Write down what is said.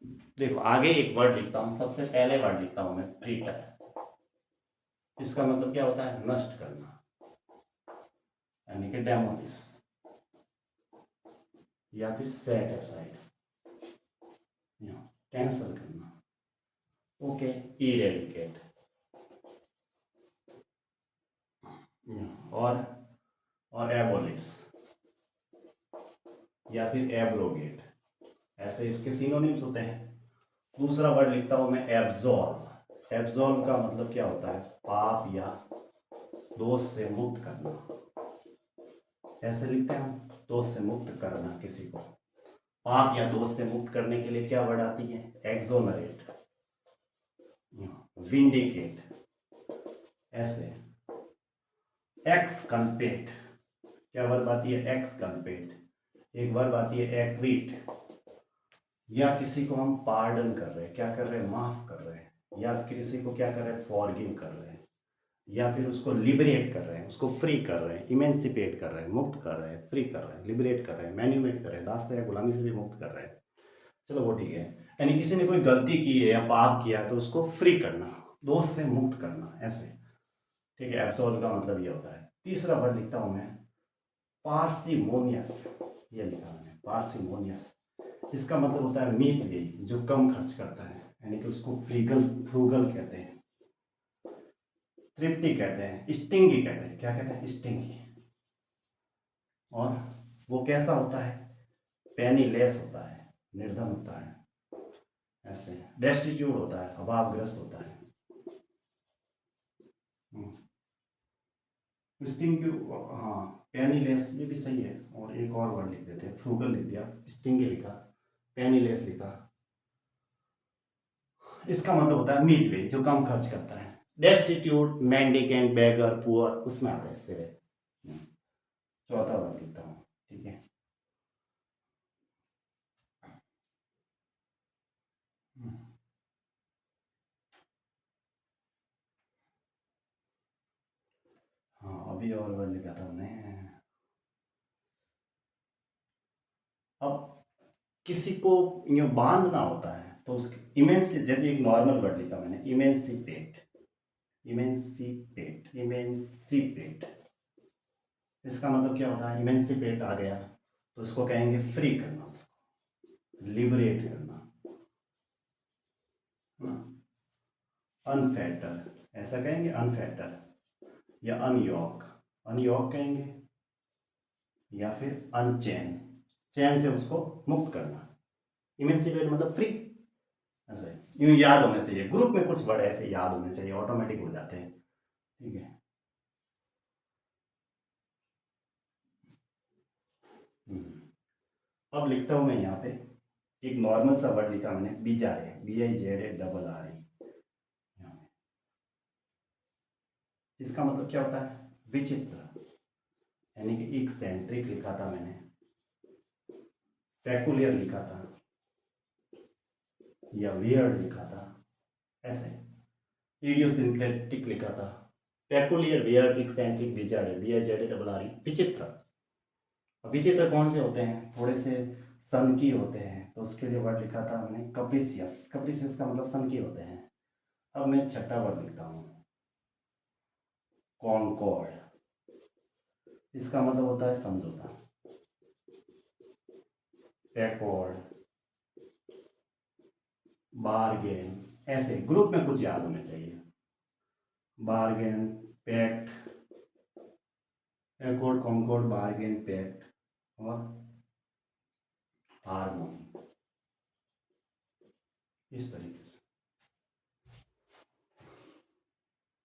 देखो आगे एक वर्ड लिखता हूँ, सबसे पहले वर्ड लिखता हूँ मैं फ्रीटर। इसका मतलब क्या होता है? नष्ट करना, यानी कि डेमोलिश या फिर सेट असाइड, कैंसल करना। Okay, eradicate. और एबोलिश या फिर एब्रोगेट, ऐसे इसके सिनोनिम्स होते हैं। दूसरा वर्ड लिखता हूं मैं एब्जॉल्व। एब्जॉल्व का मतलब क्या होता है? पाप या दोष से मुक्त करना। ऐसे लिखते हैं हम, दोष से मुक्त करना किसी को। पाप या दोष से मुक्त करने के लिए क्या वर्ड आती है? एक्सोनरेट, विंडिकेट, ऐसे एक्सकल्पेट। क्या वर्ब आती है? एक्सकल्पेट। एक वर्ब आती है एक्विट, या किसी को हम पार्डन कर रहे हैं, क्या कर रहे हैं? माफ कर रहे हैं। या किसी को क्या कर रहे हैं? फॉरगिव कर रहे हैं। या फिर उसको लिबरेट कर रहे हैं, उसको फ्री कर रहे हैं, इमेंसिपेट कर रहे हैं, मुक्त कर रहे हैं, फ्री कर रहे हैं, लिबरेट कर रहे हैं, मैन्यूमेट कर रहे हैं, दास्ता या गुलामी से भी मुक्त कर रहे हैं। चलो वो ठीक है। यानी किसी ने कोई गलती की है या पाप किया तो उसको फ्री करना, दोष से मुक्त करना, ऐसे। ठीक है, एब्सोल्व का मतलब ये होता है। तीसरा वर्ड लिखता हूं मैं पार्सिमोनियस। ये लिखा मैंने, पार्सिमोनियस। इसका मतलब होता है मितव्ययी, जो कम खर्च करता है, यानी कि उसको फ्रीगल, फ्रूगल कहते हैं। थ्रिफ्टी कहते हैं, स्टिंगी कहते हैं। क्या कहते हैं? स्टिंगी। और वो कैसा होता है? पेनीलेस होता है, निर्धन होता है, ऐसे डेस्टिट्यूट होता है, अभावग्रस्त होता है। स्टिंगी, हाँ, पेनीलेस ये भी सही है। और एक और वर्ड लिख देते हैं, फ्रूगल लिख दिया, स्टिंगी लिखा, पेनीलेस लिखा। इसका मतलब होता है मिडवे, जो कम खर्च करता है। डेस्टिट्यूट, मेंडिकेंट, बेगर, पुअर, उसमें आता है इससे। चौथा वर्ड लिखता हूँ, ठीक है। हाँ, अभी और वर्ड लिखा था मैंने। अब किसी को यूँ बांधना होता है तो उसकी इमेंस, जैसे एक नॉर्मल वर्ड लिखा मैंने, इमेंसिपेट। Emancipate, emancipate. इसका मतलब क्या होता है? इमेंसिपेट आ गया तो उसको कहेंगे फ्री करना, उसको लिबरेट करना, अनफेटर, ऐसा कहेंगे, अनफेटर या अनयॉक। अनयॉक कहेंगे, या फिर अनचैन, चैन से उसको मुक्त करना। इमेंसिपेट मतलब फ्री, ऐसे यूँ याद होने चाहिए। ग्रुप में कुछ वर्ड ऐसे याद होने चाहिए, ऑटोमेटिक हो जाते हैं। ठीक है। अब लिखता हूँ मैं यहाँ पे एक नॉर्मल सा वर्ड लिखा मैंने, बिजारे, BIZARRE। इसका मतलब क्या होता है? विचित्र, यानी कि एक्सेंट्रिक लिखा था मैंने, पेकुलियर लिखा था, या वियर्ड लिखा था, ऐसे इडियोसिंक्रेटिक लिखा था। पेकुलियर, वियर्ड, एक्सेंट्रिक, बिजारे, BIZARRE, विचित्र। विचित्र कौन से होते हैं? थोड़े से सनकी होते हैं, तो उसके लिए वर्ड लिखा था मैंने कप्रिसियस। कप्रिसियस का मतलब सनकी होते हैं। अब मैं छठा वर्ड लिखता हूँ, कॉन्कॉर्ड। इसका मतलब होता है समझौता, एकॉर्ड, बार्गेन, ऐसे ग्रुप में कुछ याद होने चाहिए। Bargain, pact, accord, concord, bargain, pact और हार्मोनी, इस तरीके से।